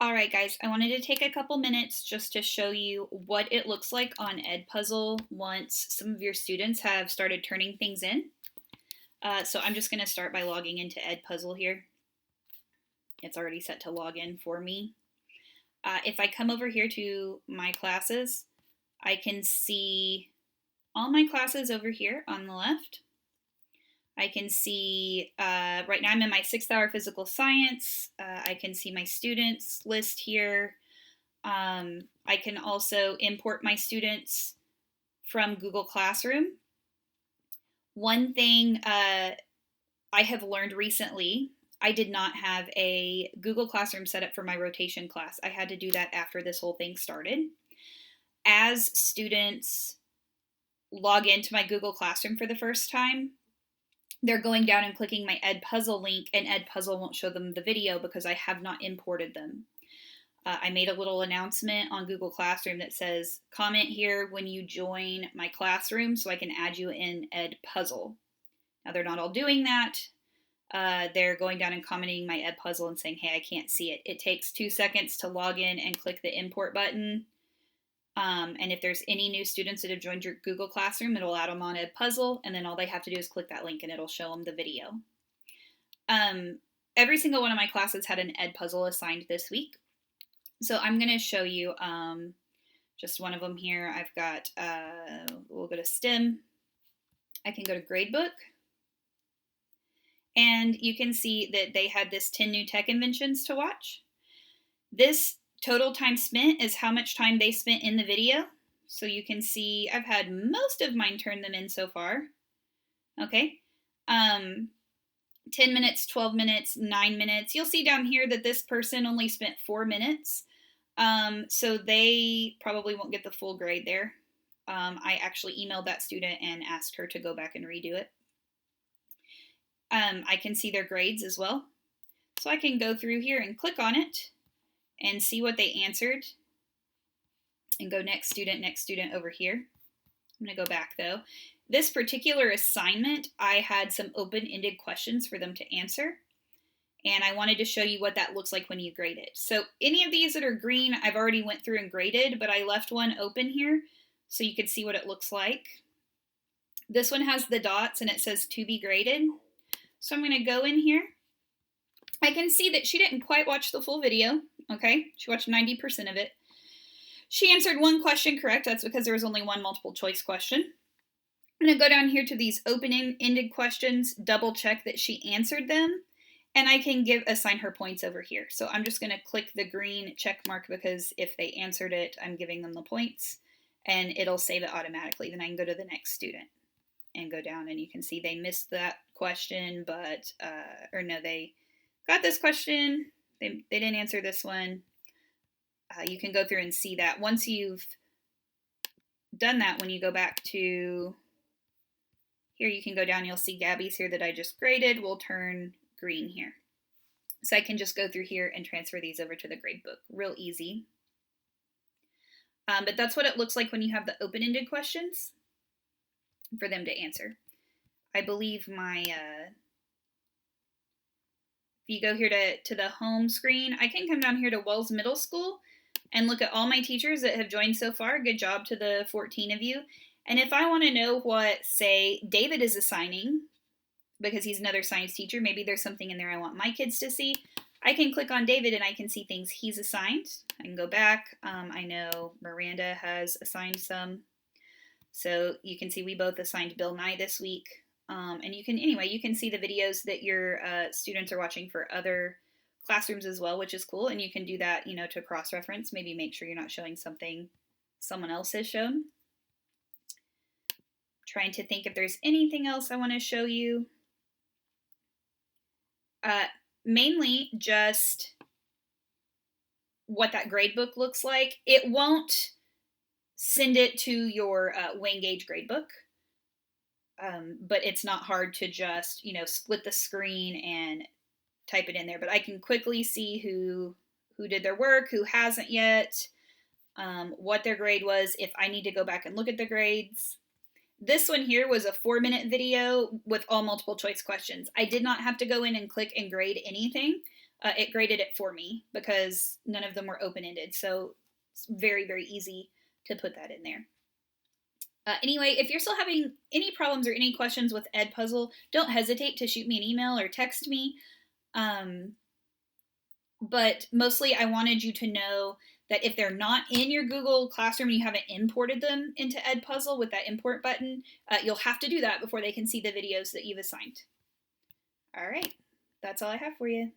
All right, guys, I wanted to take a couple minutes just to show you what it looks like on edpuzzle once some of your students have started turning things in. So I'm just going to start by logging into edpuzzle here. It's already set to log in for me. If I come over here to my classes, I can see all my classes over here on the left. I can see, right now I'm in my 6th hour physical science. I can see my students list here. I can also import my students from Google Classroom. One thing I have learned recently, I did not have a Google Classroom set up for my rotation class. I had to do that after this whole thing started. As students log into my Google Classroom for the first time, they're going down and clicking my edpuzzle link, and edpuzzle won't show them the video because I have not imported them. I made a little announcement on Google Classroom that says, comment here when you join my classroom so I can add you in edpuzzle. Now, they're not all doing that. They're going down and commenting my edpuzzle and saying, hey, I can't see it. It takes 2 seconds to log in and click the import button. And if there's any new students that have joined your Google Classroom, it'll add them on edpuzzle, and then all they have to do is click that link and it'll show them the video. Every single one of my classes had an edpuzzle assigned this week. So I'm going to show you just one of them here. I've got, we'll go to STEM. I can go to Gradebook. And you can see that they had this 10 new tech inventions to watch. This total time spent is how much time they spent in the video. So you can see I've had most of mine turn them in so far. Okay. 10 minutes, 12 minutes, 9 minutes. You'll see down here that this person only spent 4 minutes. So they probably won't get the full grade there. I actually emailed that student and asked her to go back and redo it. I can see their grades as well. So I can go through here and click on it and see what they answered and go next student over here. I'm going to go back though. This particular assignment, I had some open-ended questions for them to answer, and I wanted to show you what that looks like when you grade it. So any of these that are green, I've already went through and graded, but I left one open here so you could see what it looks like. This one has the dots and it says to be graded. So I'm going to go in here. I can see that she didn't quite watch the full video. Okay, she watched 90% of it. She answered one question correct. That's because there was only one multiple choice question. I'm going to go down here to these open-ended questions, double check that she answered them, and I can assign her points over here. So I'm just going to click the green check mark because if they answered it, I'm giving them the points, and it'll save it automatically. Then I can go to the next student and go down, and you can see they missed that question, but, or no, they got this question. They didn't answer this one. You can go through and see that. Once you've done that, when you go back to here, you can go down, you'll see Gabby's here that I just graded will turn green here. So I can just go through here and transfer these over to the gradebook. Real easy. But that's what it looks like when you have the open-ended questions for them to answer. I believe if you go here to the home screen, I can come down here to Wells Middle School and look at all my teachers that have joined so far. Good job to the 14 of you. And if I want to know what, say, David is assigning, because he's another science teacher, maybe there's something in there I want my kids to see, I can click on David and I can see things he's assigned. I can go back. I know Miranda has assigned some. So you can see we both assigned Bill Nye this week. And you can see the videos that your students are watching for other classrooms as well, which is cool. And you can do that, to cross-reference, maybe make sure you're not showing something someone else has shown. Trying to think if there's anything else I want to show you. Mainly just what that gradebook looks like. It won't send it to your Wayne Gage gradebook. But it's not hard to just, split the screen and type it in there. But I can quickly see who did their work, who hasn't yet, what their grade was, if I need to go back and look at the grades. This one here was a 4-minute video with all multiple choice questions. I did not have to go in and click and grade anything. it graded it for me because none of them were open-ended. So it's very, very easy to put that in there. Anyway, if you're still having any problems or any questions with edpuzzle, don't hesitate to shoot me an email or text me. But mostly I wanted you to know that if they're not in your Google Classroom and you haven't imported them into edpuzzle with that import button, you'll have to do that before they can see the videos that you've assigned. All right, that's all I have for you.